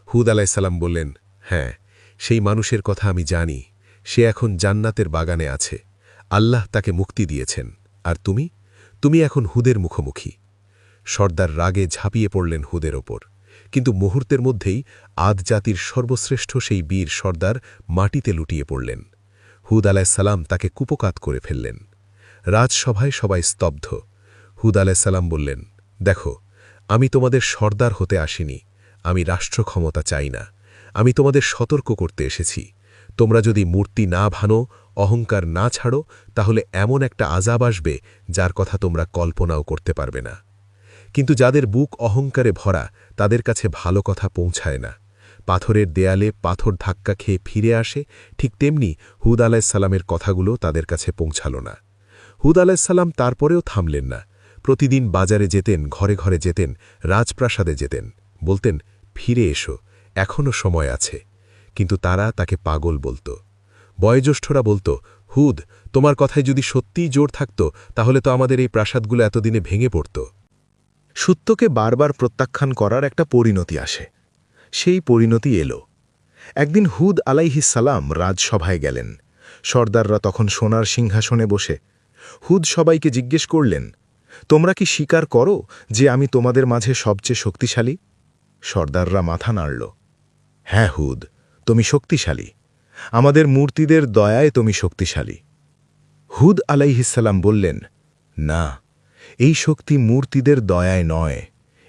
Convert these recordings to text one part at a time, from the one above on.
হুদ আলাইসাল্লাম বললেন, হ্যাঁ, সেই মানুষের কথা আমি জানি। সে এখন জান্নাতের বাগানে আছে। আল্লাহ তাকে মুক্তি দিয়েছেন। আর তুমি এখন হুদের মুখোমুখি। সর্দার রাগে ঝাঁপিয়ে পড়লেন হুদের ওপর, কিন্তু মুহূর্তের মধ্যেই আদ জাতির সর্বশ্রেষ্ঠ সেই বীর সর্দার মাটিতে লুটিয়ে পড়লেন। হুদ আলাইসাল্লাম তাকে কুপকাত করে ফেললেন। রাজসভায় সবাই স্তব্ধ। হুদ আলাইসাল্লাম বললেন, দেখো, আমি তোমাদের সর্দার হতে আসিনি, আমি রাষ্ট্র ক্ষমতা চাই না, আমি তোমাদের সতর্ক করতে এসেছি। তোমরা যদি মূর্তি না ভানো, অহংকার না ছাড়ো, তাহলে এমন একটা আযাব আসবে যার কথা তোমরা কল্পনাও করতে পারবে না। কিন্তু যাদের বুক অহংকারে ভরা, তাদের কাছে ভালো কথা পৌঁছায় না। পাথরের দেয়ালে পাথর ধাক্কা খেয়ে ফিরে আসে, ঠিক তেমনি হুদ আলাইসাল্লামের কথাগুলো তাদের কাছে পৌঁছাল না। হুদ আলাইসাল্লাম তারপরেও থামলেন না। প্রতিদিন বাজারে যেতেন, ঘরে ঘরে যেতেন, রাজপ্রাসাদে যেতেন, বলতেন, ফিরে এসো, এখনও সময় আছে। কিন্তু তারা তাকে পাগল বলত। বয়োজ্যেষ্ঠরা বলত, হুদ, তোমার কথায় যদি সত্যিই জোর থাকত, তাহলে তো আমাদের এই প্রাসাদগুলো এতদিনে ভেঙে পড়ত। সত্যকে বারবার প্রত্যাখ্যান করার একটা পরিণতি আসে। সেই পরিণতি এলো। একদিন হুদ আলাইহিসসালাম রাজসভায় গেলেন। সর্দাররা তখন সোনার সিংহাসনে বসে। হুদ সবাইকে জিজ্ঞেস করলেন, তোমরা কি স্বীকার করো যে আমি তোমাদের মাঝে সবচেয়ে শক্তিশালী? সর্দাররা মাথা নাড়ল। হ্যাঁ হুদ, তুমি শক্তিশালী। আমাদের মূর্তিদের দয়ায় তুমি শক্তিশালী। হুদ আলাইহিসসালাম বললেন, না, এই শক্তি মূর্তিদের দয়ায় নয়,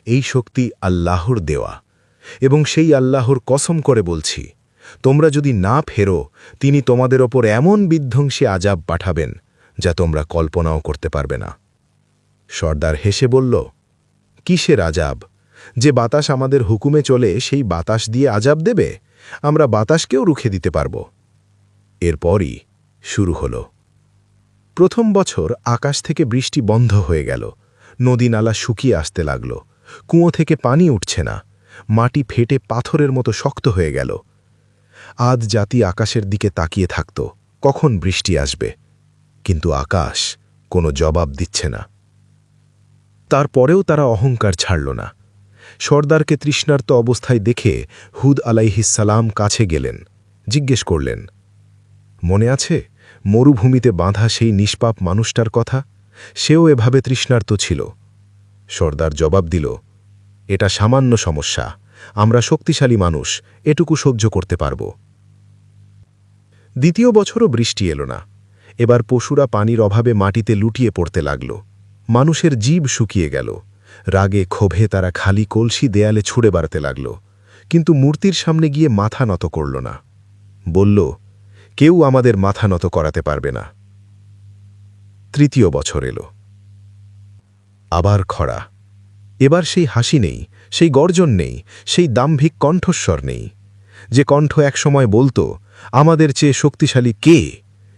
এই শক্তি আল্লাহর দেওয়া। এবং সেই আল্লাহর কসম করে বলছি, তোমরা যদি না ফেরো, তিনি তোমাদের ওপর এমন বিধ্বংসী আযাব পাঠাবেন যা তোমরা কল্পনাও করতে পারবে না। সর্দার হেসে বলল, কিসের আযাব? যে বাতাস আমাদের হুকুমে চলে, সেই বাতাস দিয়ে আযাব দেবে? আমরা বাতাসকেও রুখে দিতে পারব। এরপরই শুরু হল। প্রথম বছর আকাশ থেকে বৃষ্টি বন্ধ হয়ে গেল। নদী নালা শুকিয়ে আসতে লাগল। কুয়ো থেকে পানি উঠছে না। মাটি ফেটে পাথরের মতো শক্ত হয়ে গেল। আদ জাতি আকাশের দিকে তাকিয়ে থাকত, কখন বৃষ্টি আসবে। কিন্তু আকাশ কোনো জবাব দিচ্ছে না। তারপরেও তারা অহংকার ছাড়ল না। সর্দারকে তৃষ্ণার্ত অবস্থায় দেখে হুদ আলাইহিসসালাম কাছে গেলেন, জিজ্ঞেস করলেন, মনে আছে মরুভূমিতে বাঁধা সেই নিষ্পাপ মানুষটার কথা? সেও এভাবে তৃষ্ণার্ত ছিল। সর্দার জবাব দিল, এটা সামান্য সমস্যা, আমরা শক্তিশালী মানুষ, এটুকু সহ্য করতে পারব। দ্বিতীয় বছরও বৃষ্টি এলো না। এবার পশুরা পানির অভাবে মাটিতে লুটিয়ে পড়তে লাগল। মানুষের জীব শুকিয়ে গেল। রাগে ক্ষোভে তারা খালি কলসি দেয়ালে ছুঁড়ে বাড়তে লাগল, কিন্তু মূর্তির সামনে গিয়ে মাথা নত করল না। বলল, কেউ আমাদের মাথা নত করাতে পারবে না। তৃতীয় বছর এলো। আবার খরা। এবার সেই হাসি নেই, সেই গর্জন নেই, সেই দাম্ভিক কণ্ঠস্বর নেই। যে কণ্ঠ একসময় বলতো, আমাদের চেয়ে শক্তিশালী কে,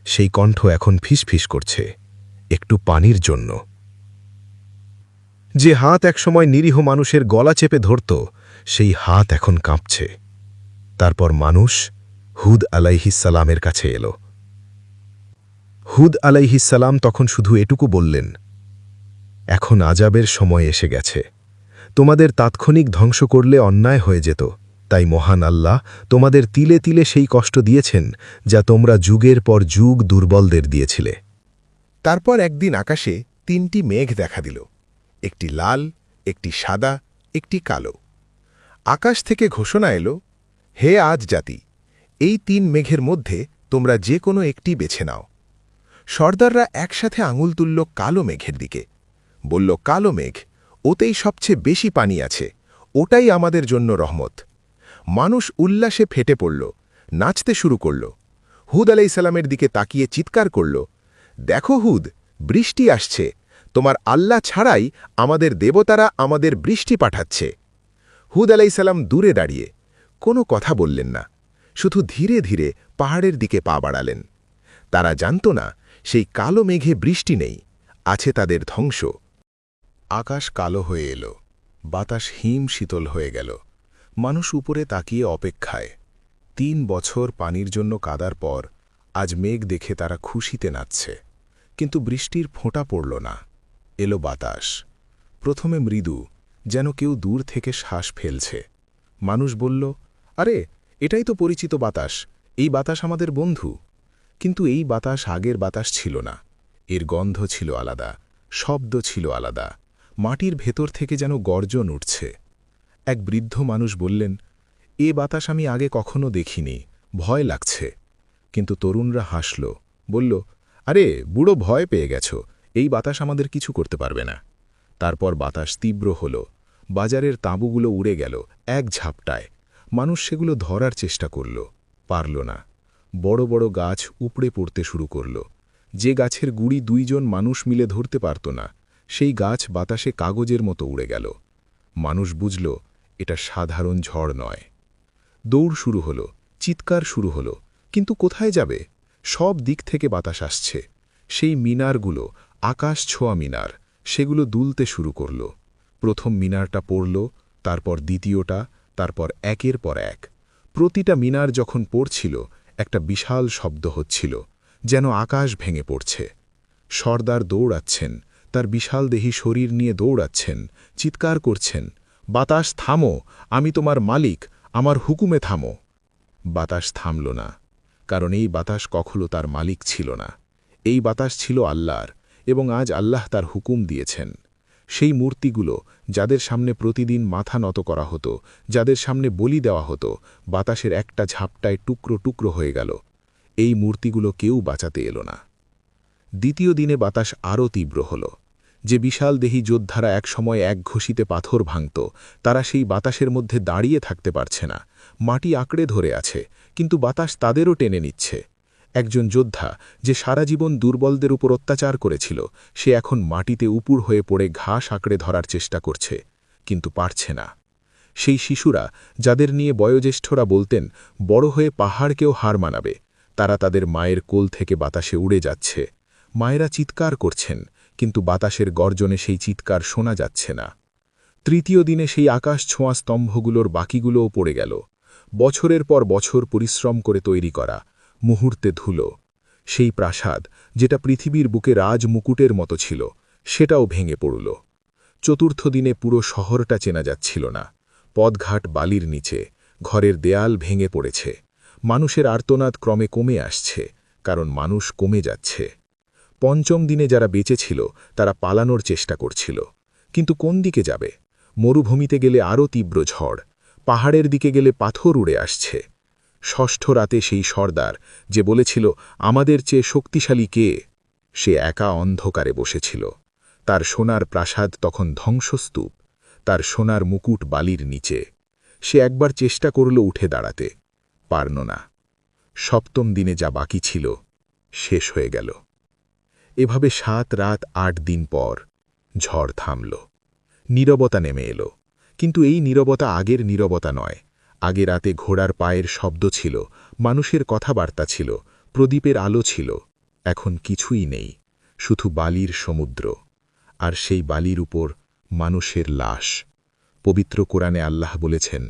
সেই কণ্ঠ এখন ফিসফিস করছে, একটু পানির জন্য। যে হাত একসময় নিরীহ মানুষের গলা চেপে ধরত, সেই হাত এখন কাঁপছে। তারপর মানুষ হুদ আলাইহিসসালামের কাছে এলো। হুদ আলাইহিসসালাম তখন শুধু এটুকু বললেন, এখন আযাবের সময় এসে গেছে। তোমাদের তাৎক্ষণিক ধ্বংস করলে অন্যায় হয়ে যেত, তাই মহান আল্লাহ তোমাদের তিলে তিলে সেই কষ্ট দিয়েছেন যা তোমরা যুগের পর যুগ দুর্বলদের দিয়েছিলে। তারপর একদিন আকাশে 3টি মেঘ দেখা দিল, একটি লাল, একটি সাদা, একটি কালো। আকাশ থেকে ঘোষণা এলো, হে আদ জাতি, এই 3 মেঘের মধ্যে তোমরা যে কোনো একটি বেছে নাও। সর্দাররা একসাথে আঙুল তুলল কালো মেঘের দিকে, বলল, কালো মেঘ, ওতেই সবচেয়ে বেশি পানি আছে, ওটাই আমাদের জন্য রহমত। মানুষ উল্লাসে ফেটে পড়ল, নাচতে শুরু করল। হুদ আলাইহিসসালামের দিকে তাকিয়ে চিৎকার করল, দেখো হুদ, বৃষ্টি আসছে, তোমার আল্লাহ ছাড়াই আমাদের দেবতারা আমাদের বৃষ্টি পাঠাচ্ছে। হুদ আলাইহিসসালাম দূরে দাঁড়িয়ে কোনো কথা বললেন না, শুধু ধীরে ধীরে পাহাড়ের দিকে পা বাড়ালেন। তারা জানত না, সেই কালো মেঘে বৃষ্টি নেই, আছে তাদের ধ্বংস। আকাশ কালো হয়ে এলো, বাতাস হিম শীতল হয়ে গেল। মানুষ উপরে তাকিয়ে অপেক্ষায়। 3 বছর পানির জন্য কাদার পর আজ মেঘ দেখে তারা খুশিতে নাচছে। কিন্তু বৃষ্টির ফোঁটা পড়ল না। এলো বাতাস, প্রথমে মৃদু, যেন কেউ দূর থেকে শ্বাস ফেলছে। মানুষ বলল, আরে, এটাই তো পরিচিত বাতাস, এই বাতাস আমাদের বন্ধু। কিন্তু এই বাতাস আগের বাতাস ছিল না। এর গন্ধ ছিল আলাদা, শব্দ ছিল আলাদা, মাটির ভেতর থেকে যেন গর্জন উঠছে। এক বৃদ্ধ মানুষ বললেন, এ বাতাস আমি আগে কখনো দেখিনি, ভয় লাগছে। কিন্তু তরুণরা হাসল, বলল, আরে বুড়ো, ভয় পেয়ে গেছ, এই বাতাস আমাদের কিছু করতে পারবে না। তারপর বাতাস তীব্র হল, বাজারের তাঁবুগুলো উড়ে গেল এক ঝাপটায়। মানুষ সেগুলো ধরার চেষ্টা করল, পারল না। বড় বড় গাছ উপড়ে পড়তে শুরু করল। যে গাছের গুড়ি 2 জন মানুষ মিলে ধরতে পারত না, সেই গাছ বাতাসে কাগজের মতো উড়ে গেল। মানুষ বুঝল, এটা সাধারণ ঝড় নয়। দৌড় শুরু হলো, চিৎকার শুরু হলো, কিন্তু কোথায় যাবে? সব দিক থেকে বাতাস আসছে। সেই মিনারগুলো, আকাশ ছোঁয়া মিনার, সেগুলো দুলতে শুরু করল। প্রথম মিনারটা পড়ল, তারপর দ্বিতীয়টা, তারপর একের পর এক। প্রতিটা মিনার যখন পড়ছিল, একটা বিশাল শব্দ হচ্ছিল, যেন আকাশ ভেঙে পড়ছে। সর্দার দৌড়াচ্ছেন, তার বিশাল দেহী শরীর নিয়ে দৌড়াচ্ছেন, চিৎকার করছেন, বাতাস থামো, আমি তোমার মালিক, আমার হুকুমে থামো। বাতাস থামল না, কারণ এই বাতাস কখনো তার মালিক ছিল না। এই বাতাস ছিল আল্লাহর, এবং আজ আল্লাহ তার হুকুম দিয়েছেন। সেই মূর্তিগুলো, যাদের সামনে প্রতিদিন মাথা নত করা হতো, যাদের সামনে বলি দেওয়া হতো, বাতাসের একটা ঝাপটায় টুকরো টুকরো হয়ে গেল। এই মূর্তিগুলো কেউ বাঁচাতে এলো না। দ্বিতীয় দিনে বাতাস আরও তীব্র হল। যে বিশাল দেহী যোদ্ধারা একসময় এক ঘষিতে পাথর ভাঙত, তারা সেই বাতাসের মধ্যে দাঁড়িয়ে থাকতে পারছে না। মাটি আঁকড়ে ধরে আছে, কিন্তু বাতাস তাদেরও টেনে নিচ্ছে। একজন যোদ্ধা, যে সারা জীবন দুর্বলদের উপর অত্যাচার করেছিল, সে এখন মাটিতে উপুড় হয়ে পড়ে ঘাস আঁকড়ে ধরার চেষ্টা করছে, কিন্তু পারছে না। সেই শিশুরা, যাদের নিয়ে বয়োজ্যেষ্ঠরা বলতেন বড় হয়ে পাহাড়কেও হার মানাবে, তারা তাদের মায়ের কোল থেকে বাতাসে উড়ে যাচ্ছে। মায়েরা চিৎকার করছেন, কিন্তু বাতাসের গর্জনে সেই চিৎকার শোনা যাচ্ছে না। তৃতীয় দিনে সেই আকাশ ছোঁয়া স্তম্ভগুলোর বাকিগুলোও পড়ে গেল। বছরের পর বছর পরিশ্রম করে তৈরি করা, মুহূর্তে ধুলো। সেই প্রাসাদ, যেটা পৃথিবীর বুকে রাজমুকুটের মতো ছিল, সেটাও ভেঙে পড়ল। চতুর্থ দিনে পুরো শহরটা চেনা যাচ্ছিল না। পথঘাট বালির নিচে, ঘরের দেয়াল ভেঙে পড়েছে। মানুষের আর্তনাদ ক্রমে কমে আসছে, কারণ মানুষ কমে যাচ্ছে। পঞ্চম দিনে যারা বেঁচে ছিল, তারা পালানোর চেষ্টা করছিল, কিন্তু কোন দিকে যাবে? মরুভূমিতে গেলে আরও তীব্র ঝড়, পাহাড়ের দিকে গেলে পাথর উড়ে আসছে। ষষ্ঠ রাতে সেই সর্দার, যে বলেছিল আমাদের চেয়ে শক্তিশালী কে, সে একা অন্ধকারে বসেছিল। তার সোনার প্রাসাদ তখন ধ্বংসস্তূপ, তার সোনার মুকুট বালির নিচে। সে একবার চেষ্টা করল উঠে দাঁড়াতে, পারল না। সপ্তম দিনে যা বাকি ছিল, শেষ হয়ে গেল। এভাবে 7 রাত 8 দিন পর ঝড় থামল। নীরবতা নেমে এলো, কিন্তু এই নীরবতা আগের নীরবতা নয়। আগে রাতে ঘোড়ার পায়ের শব্দ ছিল, মানুষের কথাবার্তা ছিল, প্রদীপের আলো ছিল। এখন কিছুই নেই, শুধু বালির সমুদ্র, আর সেই বালির উপর মানুষের লাশ। পবিত্র কোরআনে আল্লাহ বলেছেন,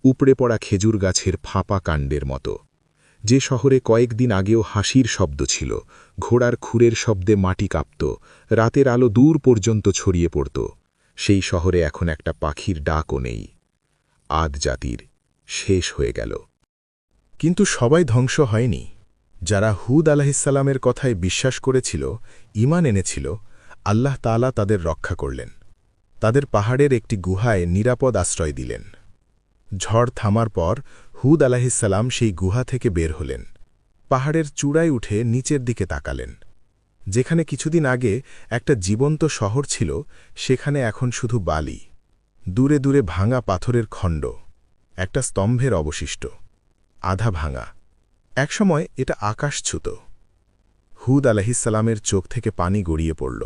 উপড়ে পড়া খেজুর গাছের ফাঁপা কাণ্ডের মতো। যে শহরে কয়েকদিন আগেও হাসির শব্দ ছিল, ঘোড়ার খুরের শব্দে মাটি কাঁপত, রাতের আলো দূর পর্যন্ত ছড়িয়ে পড়ত, সেই শহরে এখন একটা পাখির ডাকও নেই। আদ জাতির শেষ হয়ে গেল। কিন্তু সবাই ধ্বংস হয়নি। যারা হুদ আলাইহিসসালামের কথায় বিশ্বাস করেছিল, ঈমান এনেছিল, আল্লাহ তাআলা তাদের রক্ষা করলেন। তাদের পাহাড়ের একটি গুহায় নিরাপদ আশ্রয় দিলেন। ঝড় থামার পর হুদ আলাইহিসসালাম সেই গুহা থেকে বের হলেন। পাহাড়ের চূড়ায় উঠে নিচের দিকে তাকালেন। যেখানে কিছুদিন আগে একটা জীবন্ত শহর ছিল, সেখানে এখন শুধু বালি। দূরে দূরে ভাঙা পাথরের খণ্ড, একটা স্তম্ভের অবশিষ্ট, আধা ভাঙা। একসময় এটা আকাশ ছুত। হুদ আলাইহিসসালামের চোখ থেকে পানি গড়িয়ে পড়ল।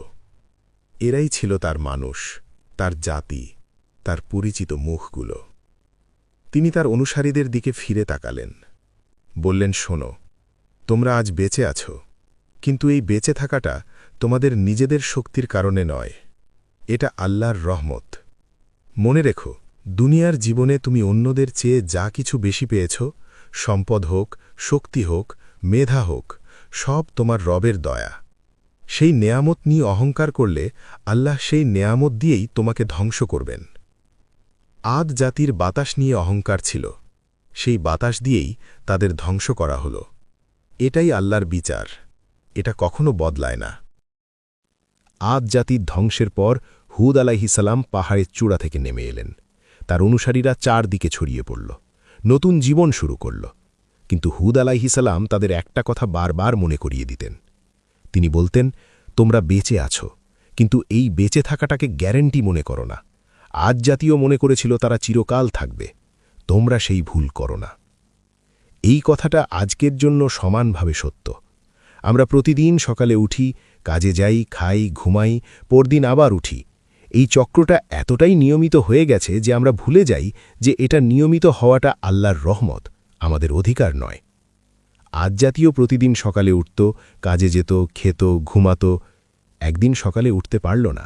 এরাই ছিল তার মানুষ, তার জাতি, তার পরিচিত মুখগুলো। তিনি তার অনুসারীদের দিকে ফিরে তাকালেন, বললেন, শোনো, তোমরা আজ বেঁচে আছো, কিন্তু এই বেঁচে থাকাটা তোমাদের নিজেদের শক্তির কারণে নয়, এটা আল্লাহর রহমত। মনে রেখো, দুনিয়ার জীবনে তুমি অন্যদের চেয়ে যা কিছু বেশি পেয়েছ, সম্পদ হোক, শক্তি হোক, মেধা হোক, সব তোমার রবের দয়া। সেই নেয়ামত নিয়ে অহংকার করলে আল্লাহ সেই নেয়ামত দিয়েই তোমাকে ধ্বংস করবেন। আদ জাতির বাতাস নিয়ে অহংকার ছিল, সেই বাতাস দিয়েই তাদের ধ্বংস করা হলো। এটাই আল্লাহর বিচার, এটা কখনো বদলায় না। আদ জাতির ধ্বংসের পর হুদ আলাইহিসালাম পাহাড়ের চূড়া থেকে নেমে এলেন। তার অনুসারীরা চারদিকে ছড়িয়ে পড়ল, নতুন জীবন শুরু করল। কিন্তু হুদ আলাইহিসালাম তাদের একটা কথা বারবার মনে করিয়ে দিতেন। তিনি বলতেন, তোমরা বেঁচে আছো, কিন্তু এই বেঁচে থাকাটাকে গ্যারেন্টি মনে করো না। আজ জাতীয় মনে করেছিল তারা চিরকাল থাকবে, তোমরা সেই ভুল করো না। এই কথাটা আজকের জন্য সমানভাবে সত্য। আমরা প্রতিদিন সকালে উঠি, কাজে যাই, খাই, ঘুমাই, পরদিন আবার উঠি। এই চক্রটা এতটাই নিয়মিত হয়ে গেছে যে আমরা ভুলে যাই যে এটা নিয়মিত হওয়াটা আল্লাহর রহমত, আমাদের অধিকার নয়। আজ জাতীয় প্রতিদিন সকালে উঠত, কাজে যেত, খেত, ঘুমাত, একদিন সকালে উঠতে পারল না।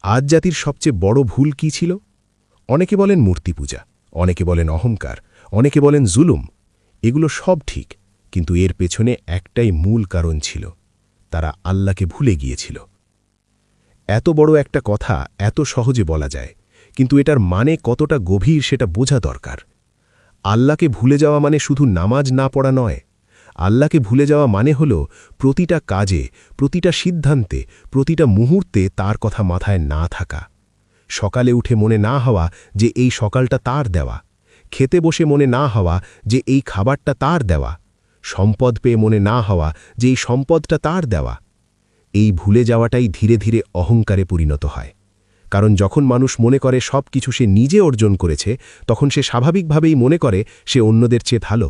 আজ জাতির সবচেয়ে বড় ভুল কি ছিল? অনেকে বলেন মূর্তি পূজা, অনেকে বলেন অহংকার, অনেকে বলেন জুলুম। এগুলো সব ঠিক, কিন্তু এর পেছনে একটাই মূল কারণ ছিল, তারা আল্লাহকে ভুলে গিয়েছিল। এত বড় একটা কথা এত সহজে বলা যায়, কিন্তু এটার মানে কতটা গভীর সেটা বোঝা দরকার। আল্লাহকে ভুলে যাওয়া মানে শুধু নামাজ না পড়া নয়। আল্লাহকে ভুলে যাওয়া মানে হল প্রতিটা কাজে, প্রতিটা সিদ্ধান্তে, প্রতিটা মুহূর্তে তার কথা মাথায় না থাকা। সকালে উঠে মনে না হওয়া যে এই সকালটা তার দেওয়া, খেতে বসে মনে না হওয়া যে এই খাবারটা তার দেওয়া, সম্পদ পেয়ে মনে না হওয়া যে এই সম্পদটা তার দেওয়া। এই ভুলে যাওয়াটাই ধীরে ধীরে অহংকারে পরিণত হয়। কারণ যখন মানুষ মনে করে সব কিছু সে নিজে অর্জন করেছে, তখন সে স্বাভাবিকভাবেই মনে করে সে অন্যদের চেয়ে ভালো,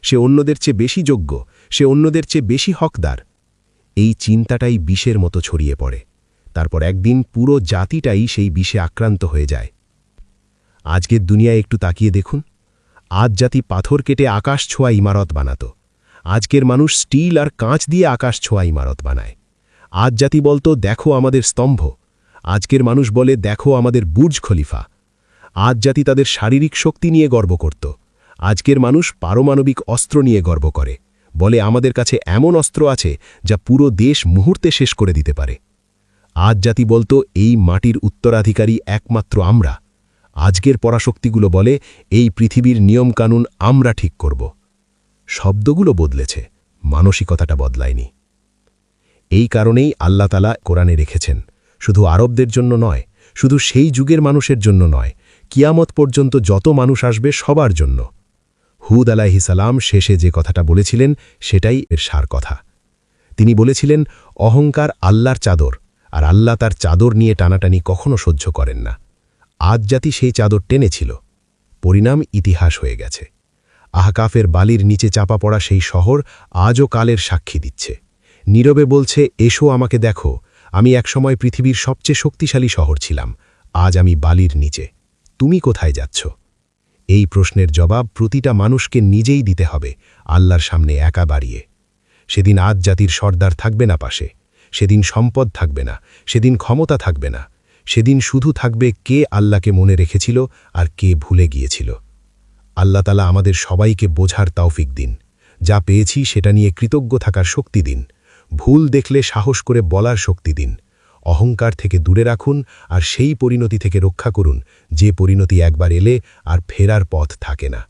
সে অন্যদের চেয়ে বেশি যোগ্য, সে অন্যদের চেয়ে বেশি হকদার। এই চিন্তাটাই বিষের মতো ছড়িয়ে পড়ে। তারপর একদিন পুরো জাতিটাই সেই বিষে আক্রান্ত হয়ে যায়। আজকের দুনিয়ায় একটু তাকিয়ে দেখুন, আজ জাতি পাথর কেটে আকাশ ছোঁয়া ইমারত বানাত, আজকের মানুষ স্টিল আর কাঁচ দিয়ে আকাশ ছোঁয়া ইমারত বানায়। আজ জাতি বলতো, দেখো আমাদের স্তম্ভ, আজকের মানুষ বলে, দেখো আমাদের বুর্জ খলিফা। আজ জাতি তাদের শারীরিক শক্তি নিয়ে গর্ব করত, আজকের মানুষ পারমাণবিক অস্ত্র নিয়ে গর্ব করে, বলে আমাদের কাছে এমন অস্ত্র আছে যা পুরো দেশ মুহূর্তে শেষ করে দিতে পারে। আজ জাতি বলতো, এই মাটির উত্তরাধিকারী একমাত্র আমরা। আজকের পরাশক্তিগুলো বলে, এই পৃথিবীর নিয়মকানুন আমরা ঠিক করব। শব্দগুলো বদলেছে, মানসিকতাটা বদলায়নি। এই কারণেই আল্লাহ তাআলা কোরআনে রেখেছেন, শুধু আরবদের জন্য নয়, শুধু সেই যুগের মানুষের জন্য নয়, কিয়ামত পর্যন্ত যত মানুষ আসবে সবার জন্য। হুদ আলাইহিসালাম শেষে যে কথাটা বলেছিলেন সেটাই এর সার কথা। তিনি বলেছিলেন, অহংকার আল্লাহর চাদর, আর আল্লাহ তার চাদর নিয়ে টানাটানি কখনো সহ্য করেন না। আজ জাতি সেই চাদর টেনেছিল, পরিণাম ইতিহাস হয়ে গেছে। আহকাফের বালির নিচে চাপা পড়া সেই শহর আজও কালের সাক্ষী দিচ্ছে, নীরবে বলছে, এসো আমাকে দেখো, আমি একসময় পৃথিবীর সবচেয়ে শক্তিশালী শহর ছিলাম, আজ আমি বালির নিচে, তুমি কোথায় যাচ্ছ? এই প্রশ্নের জবাব প্রতিটা মানুষকে নিজেই দিতে হবে, আল্লাহর সামনে একা বাড়িয়ে। সেদিন আজ জাতির সর্দার থাকবে না পাশে, সেদিন সম্পদ থাকবে না, সেদিন ক্ষমতা থাকবে না, সেদিন শুধু থাকবে কে আল্লাহকে মনে রেখেছিল আর কে ভুলে গিয়েছিল। আল্লাহ তাআলা আমাদের সবাইকে বোঝার তৌফিক দিন, যা পেয়েছি সেটা নিয়ে কৃতজ্ঞ থাকার শক্তি দিন, ভুল দেখলে সাহস করে বলার শক্তি দিন, অহংকার থেকে দূরে রাখুন আর সেই পরিণতি থেকে রক্ষা করুন যে পরিণতি একবার এলে আর ফেরার পথ থাকে না।